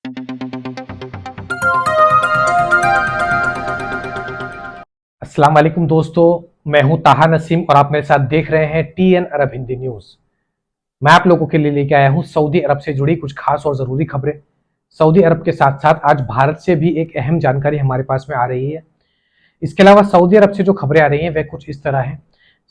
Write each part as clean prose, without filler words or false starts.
अस्सलाम वालेकुम दोस्तों, मैं हूं ताहा नसीम और आप मेरे साथ देख रहे हैं टीएन अरब हिंदी न्यूज। मैं आप लोगों के लिए लेके आया हूं सऊदी अरब से जुड़ी कुछ खास और जरूरी खबरें। सऊदी अरब के साथ साथ आज भारत से भी एक अहम जानकारी हमारे पास में आ रही है। इसके अलावा सऊदी अरब से जो खबरें आ रही हैं वह कुछ इस तरह है।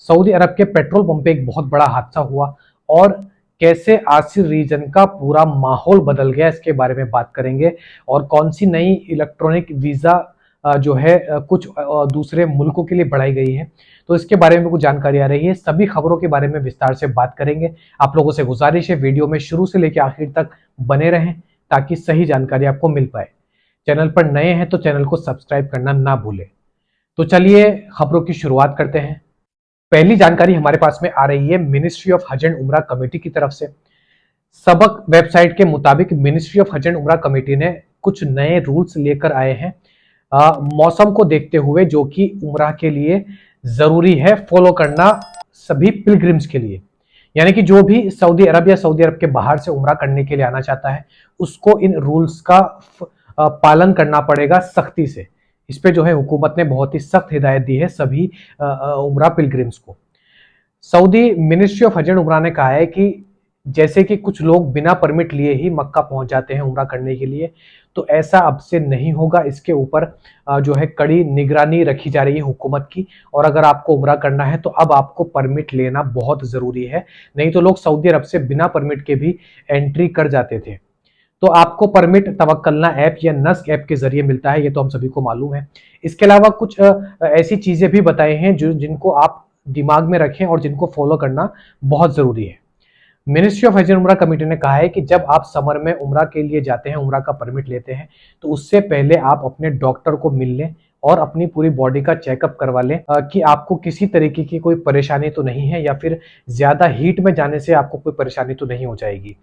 सऊदी अरब के पेट्रोल पंप पे एक बहुत बड़ा हादसा हुआ और कैसे आसिर रीजन का पूरा माहौल बदल गया, इसके बारे में बात करेंगे। और कौन सी नई इलेक्ट्रॉनिक वीजा जो है कुछ दूसरे मुल्कों के लिए बढ़ाई गई है, तो इसके बारे में कुछ जानकारी आ रही है। सभी खबरों के बारे में विस्तार से बात करेंगे। आप लोगों से गुजारिश है वीडियो में शुरू से लेकर आखिर तक बने रहें ताकि सही जानकारी आपको मिल पाए। चैनल पर नए हैं तो चैनल को सब्सक्राइब करना ना भूलें। तो चलिए खबरों की शुरुआत करते हैं। पहली जानकारी हमारे पास में आ रही है मिनिस्ट्री ऑफ हज एंड उमरा कमेटी की तरफ से। सबक वेबसाइट के मुताबिक मिनिस्ट्री ऑफ हज एंड उमरा कमेटी ने कुछ नए रूल्स लेकर आए हैं मौसम को देखते हुए, जो कि उमरा के लिए जरूरी है फॉलो करना सभी पिलग्रिम्स के लिए। यानी कि जो भी सऊदी अरब या सऊदी अरब के बाहर से उमरा करने के लिए आना चाहता है उसको इन रूल्स का पालन करना पड़ेगा सख्ती से। इस पे जो है हुकूमत ने बहुत ही सख्त हिदायत दी है सभी उमरा पिलग्रिम्स को। सऊदी मिनिस्ट्री ऑफ हज एंड उमरा ने कहा है कि जैसे कि कुछ लोग बिना परमिट लिए ही मक्का पहुंच जाते हैं उमरा करने के लिए, तो ऐसा अब से नहीं होगा। इसके ऊपर जो है कड़ी निगरानी रखी जा रही है हुकूमत की। और अगर आपको उमरा करना है तो अब आपको परमिट लेना बहुत जरूरी है, नहीं तो लोग सऊदी अरब से बिना परमिट के भी एंट्री कर जाते थे। तो आपको परमिट तवक्कलना ऐप या नस्क ऐप के जरिए मिलता है, ये तो हम सभी को मालूम है। इसके अलावा कुछ ऐसी चीजें भी बताई हैं जिनको आप दिमाग में रखें और जिनको फॉलो करना बहुत जरूरी है। मिनिस्ट्री ऑफ हज एंड उमरा कमेटी ने कहा है कि जब आप समर में उमरा के लिए जाते हैं, उमरा का परमिट लेते हैं, तो उससे पहले आप अपने डॉक्टर को मिल लें और अपनी पूरी बॉडी का चेकअप करवा लें कि आपको किसी तरीके की कोई परेशानी तो नहीं है या फिर ज्यादा हीट में जाने से आपको कोई परेशानी तो नहीं हो जाएगी।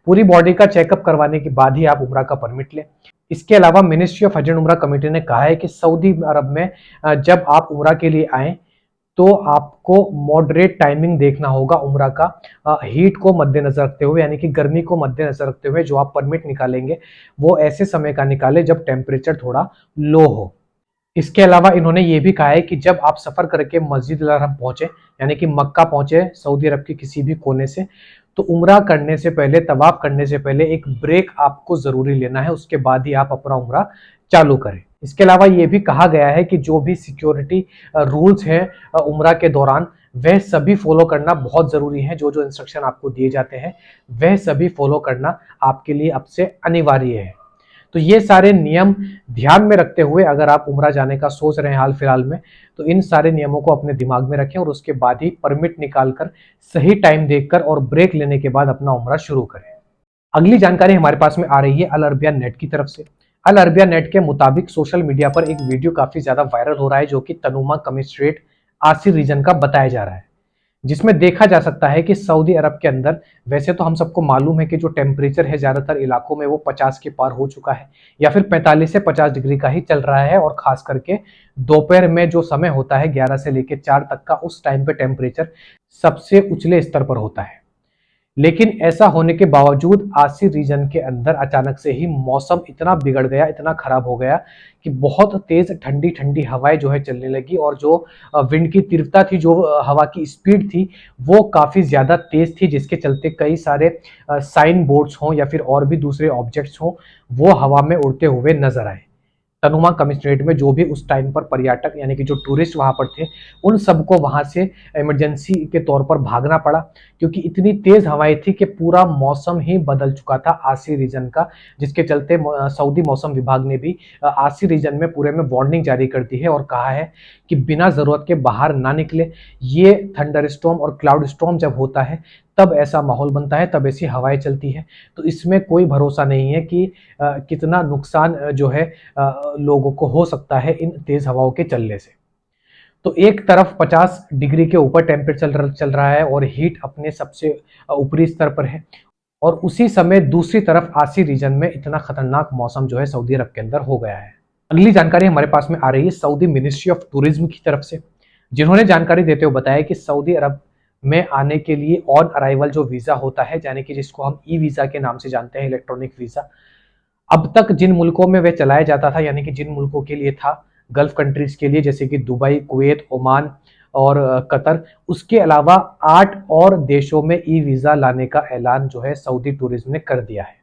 पूरी बॉडी का चेकअप करवाने के बाद ही आप उमरा का परमिट लें। इसके अलावा मिनिस्ट्री ऑफ हज एंड उमरा कमेटी ने कहा है कि सऊदी अरब में जब आप उमरा के लिए आए तो आपको मॉडरेट टाइमिंग देखना होगा उमरा का, हीट को मद्देनजर रखते हुए, यानी कि गर्मी को मद्देनजर रखते हुए जो आप परमिट निकालेंगे वो ऐसे समय का निकाले जब टेम्परेचर थोड़ा लो हो। इसके अलावा इन्होंने ये भी कहा है कि जब आप सफर करके मस्जिद अल हरम पहुंचे, यानी कि मक्का पहुंचे सऊदी अरब के किसी भी कोने से, तो उमरा करने से पहले, तवाफ करने से पहले एक ब्रेक आपको जरूरी लेना है, उसके बाद ही आप अपना उमरा चालू करें। इसके अलावा यह भी कहा गया है कि जो भी सिक्योरिटी रूल्स हैं उमरा के दौरान वह सभी फॉलो करना बहुत जरूरी है। जो जो इंस्ट्रक्शन आपको दिए जाते हैं वह सभी फॉलो करना आपके लिए अब से अनिवार्य है। तो ये सारे नियम ध्यान में रखते हुए अगर आप उमरा जाने का सोच रहे हैं हाल फिलहाल में, तो इन सारे नियमों को अपने दिमाग में रखें और उसके बाद ही परमिट निकालकर सही टाइम देखकर और ब्रेक लेने के बाद अपना उमरा शुरू करें। अगली जानकारी हमारे पास में आ रही है अल अरबिया नेट की तरफ से। अल अरबिया नेट के मुताबिक सोशल मीडिया पर एक वीडियो काफी ज्यादा वायरल हो रहा है जो कि तनुमा कमिश्रेट आसिर रीजन का बताया जा रहा है, जिसमें देखा जा सकता है कि सऊदी अरब के अंदर, वैसे तो हम सबको मालूम है कि जो टेम्परेचर है ज्यादातर इलाकों में वो 50 के पार हो चुका है या फिर 45 से 50 डिग्री का ही चल रहा है। और खास करके दोपहर में जो समय होता है 11 से लेकर 4 तक का, उस टाइम पे टेम्परेचर सबसे उछले स्तर पर होता है। लेकिन ऐसा होने के बावजूद आसिर रीजन के अंदर अचानक से ही मौसम इतना बिगड़ गया, इतना खराब हो गया कि बहुत तेज ठंडी ठंडी हवाएं जो है चलने लगी और जो विंड की तीव्रता थी, जो हवा की स्पीड थी, वो काफी ज्यादा तेज थी, जिसके चलते कई सारे साइन बोर्ड्स हों या फिर और भी दूसरे ऑब्जेक्ट्स हों वो हवा में उड़ते हुए नजर आए। तनुमा कमिश्नरेट में जो भी उस टाइम पर पर्यटक यानी कि जो टूरिस्ट वहां पर थे, उन सबको वहां से इमरजेंसी के तौर पर भागना पड़ा, क्योंकि इतनी तेज हवाएं थी कि पूरा मौसम ही बदल चुका था आसी रीजन का। जिसके चलते सऊदी मौसम विभाग ने भी आसी रीजन में पूरे में वार्निंग जारी कर दी है और कहा है कि बिना जरूरत के बाहर ना निकले। ये थंडर स्टॉर्म और क्लाउड स्टॉर्म जब होता है तब ऐसा माहौल बनता है, तब ऐसी हवाएं चलती है। तो इसमें कोई भरोसा नहीं है कि कितना नुकसान जो है लोगों को हो सकता है इन तेज हवाओं के चलने से। तो एक तरफ 50 डिग्री के ऊपर टेम्परेचर चल रहा है और हीट अपने सबसे ऊपरी स्तर पर है, और उसी समय दूसरी तरफ आसी रीजन में इतना खतरनाक मौसम जो है सऊदी अरब के अंदर हो गया है। अगली जानकारी हमारे पास में आ रही है सऊदी मिनिस्ट्री ऑफ टूरिज्म की तरफ से, जिन्होंने जानकारी देते हुए बताया कि सऊदी अरब में आने के लिए ऑन अराइवल जो वीजा होता है, यानी कि जिसको हम ई वीजा के नाम से जानते हैं, इलेक्ट्रॉनिक वीजा, अब तक जिन मुल्कों में वह चलाया जाता था, यानी कि जिन मुल्कों के लिए था, गल्फ कंट्रीज के लिए, जैसे कि दुबई, कुवैत, ओमान और कतर, उसके अलावा 8 और देशों में ई वीजा लाने का ऐलान जो है सऊदी टूरिज्म ने कर दिया है।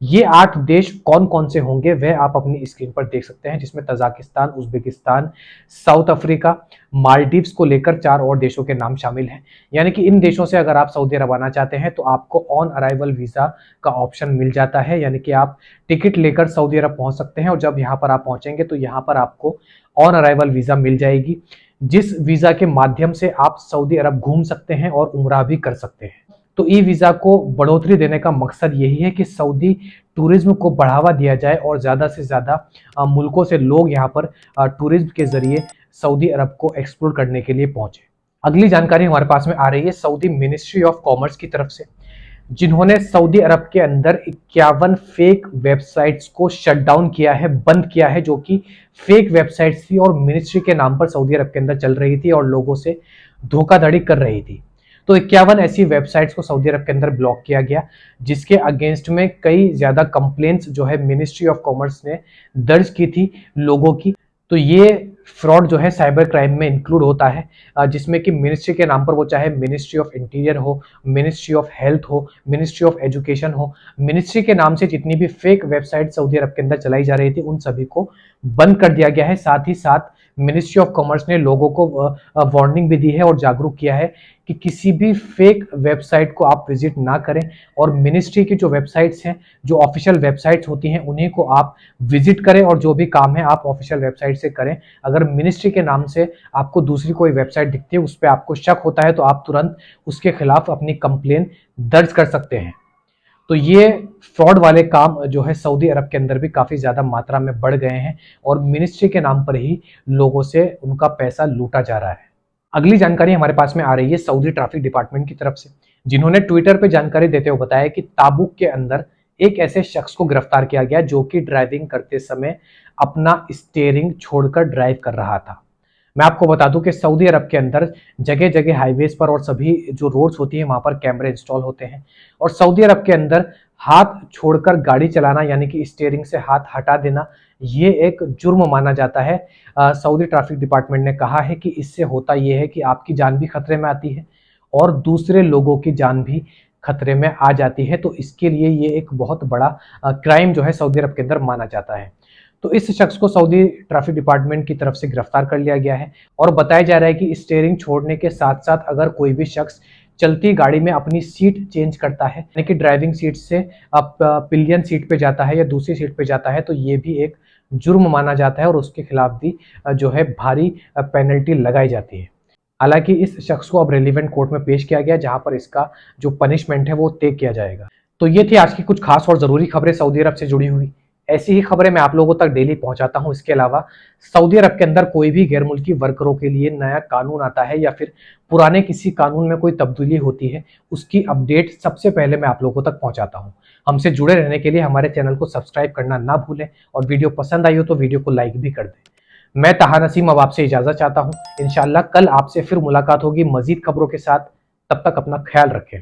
ये 8 देश कौन कौन से होंगे वह आप अपनी स्क्रीन पर देख सकते हैं, जिसमें Tajikistan, Uzbekistan, south Africa, Maldives को लेकर 4 और देशों के नाम शामिल हैं। यानी कि इन देशों से अगर आप सऊदी अरब आना चाहते हैं तो आपको ऑन अराइवल वीजा का ऑप्शन मिल जाता है, यानी कि आप टिकट लेकर सऊदी अरब पहुंच सकते हैं और जब यहाँ पर आप पहुंचेंगे तो यहाँ पर आपको ऑन अराइवल वीजा मिल जाएगी, जिस वीजा के माध्यम से आप सऊदी अरब घूम सकते हैं और उम्रा भी कर सकते हैं। तो ई वीजा को बढ़ोतरी देने का मकसद यही है कि सऊदी टूरिज्म को बढ़ावा दिया जाए और ज्यादा से ज्यादा मुल्कों से लोग यहाँ पर टूरिज्म के जरिए सऊदी अरब को एक्सप्लोर करने के लिए पहुंचे। अगली जानकारी हमारे पास में आ रही है सऊदी मिनिस्ट्री ऑफ कॉमर्स की तरफ से, जिन्होंने सऊदी अरब के अंदर 51 फेक वेबसाइट्स को शट डाउन किया है, बंद किया है, जो कि फेक वेबसाइट्स थी और मिनिस्ट्री के नाम पर सऊदी अरब के अंदर चल रही थी और लोगों से धोखाधड़ी कर रही थी। तो 51 ऐसी वेबसाइट्स को सऊदी अरब के अंदर ब्लॉक किया गया, जिसके अगेंस्ट में कई ज्यादा कंप्लेंट्स जो है मिनिस्ट्री ऑफ कॉमर्स ने दर्ज की थी लोगों की। तो ये फ्रॉड जो है साइबर क्राइम में इंक्लूड होता है, जिसमें कि मिनिस्ट्री के नाम पर, वो चाहे मिनिस्ट्री ऑफ इंटीरियर हो, मिनिस्ट्री ऑफ हेल्थ हो, मिनिस्ट्री ऑफ एजुकेशन हो, मिनिस्ट्री के नाम से जितनी भी फेक वेबसाइट सऊदी अरब के अंदर चलाई जा रही थी उन सभी को बंद कर दिया गया है। साथ ही साथ मिनिस्ट्री ऑफ कॉमर्स ने लोगों को वार्निंग भी दी है और जागरूक किया है कि किसी भी फेक वेबसाइट को आप विजिट ना करें और मिनिस्ट्री की जो वेबसाइट्स हैं, जो ऑफिशियल वेबसाइट्स होती हैं, उन्हीं को आप विजिट करें और जो भी काम है आप ऑफिशियल वेबसाइट से करें। अगर मिनिस्ट्री के नाम से आपको दूसरी कोई वेबसाइट दिखती है, उस पर आपको शक होता है, तो आप तुरंत उसके खिलाफ अपनी कंप्लेन दर्ज कर सकते हैं। तो ये फ्रॉड वाले काम जो है सऊदी अरब के अंदर भी काफी ज्यादा मात्रा में बढ़ गए हैं और मिनिस्ट्री के नाम पर ही लोगों से उनका पैसा लूटा जा रहा है। अगली जानकारी हमारे पास में आ रही है सऊदी ट्रैफिक डिपार्टमेंट की तरफ से, जिन्होंने ट्विटर पे जानकारी देते हुए बताया कि ताबुक के अंदर एक ऐसे शख्स को गिरफ्तार किया गया जो कि ड्राइविंग करते समय अपना स्टीयरिंग छोड़कर ड्राइव कर रहा था। मैं आपको बता दूं कि सऊदी अरब के अंदर जगह जगह हाईवेज पर और सभी जो रोड्स होती हैं वहां पर कैमरे इंस्टॉल होते हैं और सऊदी अरब के अंदर हाथ छोड़कर गाड़ी चलाना, यानी कि स्टीयरिंग से हाथ हटा देना, ये एक जुर्म माना जाता है। सऊदी ट्रैफिक डिपार्टमेंट ने कहा है कि इससे होता यह है कि आपकी जान भी खतरे में आती है और दूसरे लोगों की जान भी खतरे में आ जाती है। तो इसके लिए ये एक बहुत बड़ा क्राइम जो है सऊदी अरब के अंदर माना जाता है। तो इस शख्स को सऊदी ट्रैफिक डिपार्टमेंट की तरफ से गिरफ्तार कर लिया गया है और बताया जा रहा है कि स्टीयरिंग छोड़ने के साथ साथ अगर कोई भी शख्स चलती गाड़ी में अपनी सीट चेंज करता है, यानी कि ड्राइविंग सीट से अब पिलियन सीट पे जाता है या दूसरी सीट पे जाता है, तो ये भी एक जुर्म माना जाता है और उसके खिलाफ भी जो है भारी पेनल्टी लगाई जाती है। हालांकि इस शख्स को अब रेलिवेंट कोर्ट में पेश किया गया, जहां पर इसका जो पनिशमेंट है वो तय किया जाएगा। तो ये थी आज की कुछ खास और जरूरी खबरें सऊदी अरब से जुड़ी हुई। ऐसी ही खबरें मैं आप लोगों तक डेली पहुंचाता हूं। इसके अलावा सऊदी अरब के अंदर कोई भी गैर मुल्की वर्करों के लिए नया कानून आता है या फिर पुराने किसी कानून में कोई तब्दीली होती है, उसकी अपडेट सबसे पहले मैं आप लोगों तक पहुंचाता हूं। हमसे जुड़े रहने के लिए हमारे चैनल को सब्सक्राइब करना ना भूलें और वीडियो पसंद आई हो तो वीडियो को लाइक भी कर दें। मैं ताहा नसीम अब आपसे इजाजत चाहता हूं। इंशाल्लाह कल आपसे फिर मुलाकात होगी मजीद खबरों के साथ। तब तक अपना ख्याल रखें।